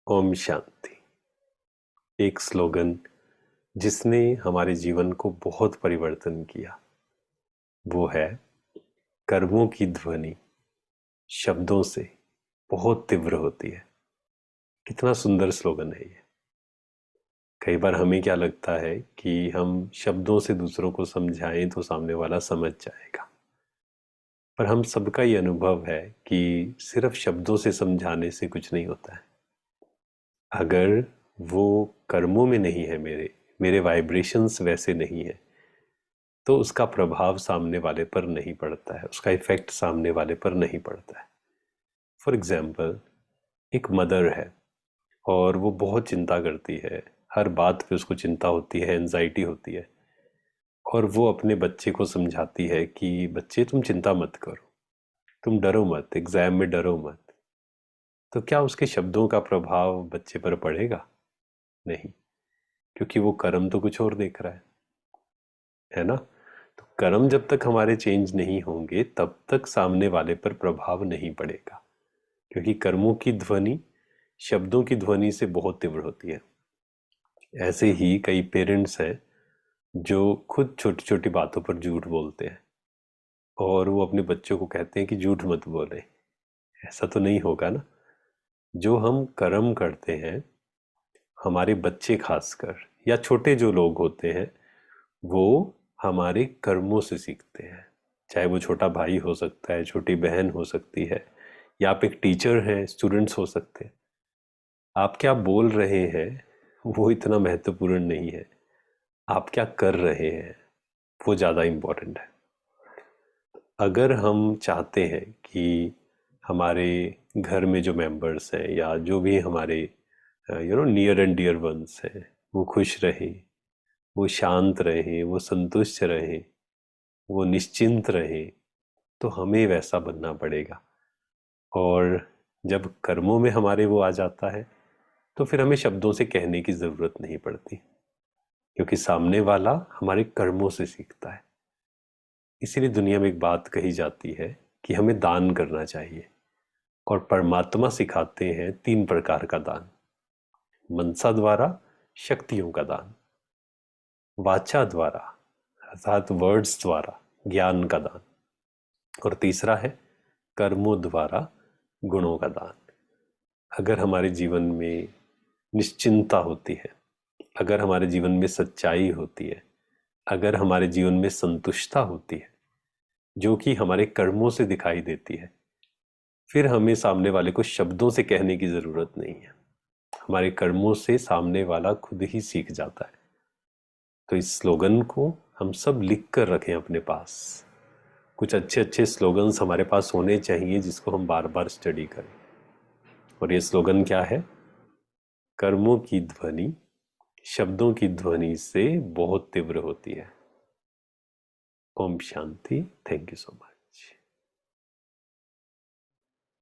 ओम शांति। एक स्लोगन जिसने हमारे जीवन को बहुत परिवर्तन किया, वो है कर्मों की ध्वनि शब्दों से बहुत तीव्र होती है। कितना सुंदर स्लोगन है ये। कई बार हमें क्या लगता है कि हम शब्दों से दूसरों को समझाएं तो सामने वाला समझ जाएगा, पर हम सबका ये अनुभव है कि सिर्फ शब्दों से समझाने से कुछ नहीं होता है। अगर वो कर्मों में नहीं है, मेरे वाइब्रेशंस वैसे नहीं है, तो उसका प्रभाव सामने वाले पर नहीं पड़ता है, उसका इफेक्ट सामने वाले पर नहीं पड़ता है। फॉर एग्जाम्पल, एक मदर है और वो बहुत चिंता करती है, हर बात पे उसको चिंता होती है, एंजाइटी होती है, और वो अपने बच्चे को समझाती है कि बच्चे तुम चिंता मत करो, तुम डरो मत, एग्जाम में डरो मत। तो क्या उसके शब्दों का प्रभाव बच्चे पर पड़ेगा? नहीं, क्योंकि वो कर्म तो कुछ और देख रहा है ना। तो कर्म जब तक हमारे चेंज नहीं होंगे तब तक सामने वाले पर प्रभाव नहीं पड़ेगा, क्योंकि कर्मों की ध्वनि शब्दों की ध्वनि से बहुत तीव्र होती है। ऐसे ही कई पेरेंट्स हैं जो खुद छोटी छोटी बातों पर झूठ बोलते हैं और वो अपने बच्चों को कहते हैं कि झूठ मत बोले। ऐसा तो नहीं होगा ना। जो हम कर्म करते हैं, हमारे बच्चे खासकर या छोटे जो लोग होते हैं, वो हमारे कर्मों से सीखते हैं। चाहे वो छोटा भाई हो सकता है, छोटी बहन हो सकती है, या आप एक टीचर हैं, स्टूडेंट्स हो सकते हैं। आप क्या बोल रहे हैं वो इतना महत्वपूर्ण नहीं है, आप क्या कर रहे हैं वो ज़्यादा इम्पोर्टेंट है। अगर हम चाहते हैं कि हमारे घर में जो मेंबर्स हैं या जो भी हमारे नियर एंड डियर वंस हैं, वो खुश रहें, वो शांत रहें, वो संतुष्ट रहें, वो निश्चिंत रहें, तो हमें वैसा बनना पड़ेगा। और जब कर्मों में हमारे वो आ जाता है तो फिर हमें शब्दों से कहने की ज़रूरत नहीं पड़ती, क्योंकि सामने वाला हमारे कर्मों से सीखता है। इसीलिए दुनिया में एक बात कही जाती है कि हमें दान करना चाहिए, और परमात्मा सिखाते हैं 3 प्रकार का दान। मनसा द्वारा शक्तियों का दान, वाचा द्वारा अर्थात वर्ड्स द्वारा ज्ञान का दान, और तीसरा है कर्मों द्वारा गुणों का दान। अगर हमारे जीवन में निश्चिंतता होती है, अगर हमारे जीवन में सच्चाई होती है, अगर हमारे जीवन में संतुष्टता होती है, जो कि हमारे कर्मों से दिखाई देती है, फिर हमें सामने वाले को शब्दों से कहने की जरूरत नहीं है। हमारे कर्मों से सामने वाला खुद ही सीख जाता है। तो इस स्लोगन को हम सब लिख कर रखें अपने पास। कुछ अच्छे अच्छे स्लोगन्स हमारे पास होने चाहिए जिसको हम बार बार स्टडी करें। और ये स्लोगन क्या है? कर्मों की ध्वनि शब्दों की ध्वनि से बहुत तीव्र होती है। ओम शांति। Thank you so much.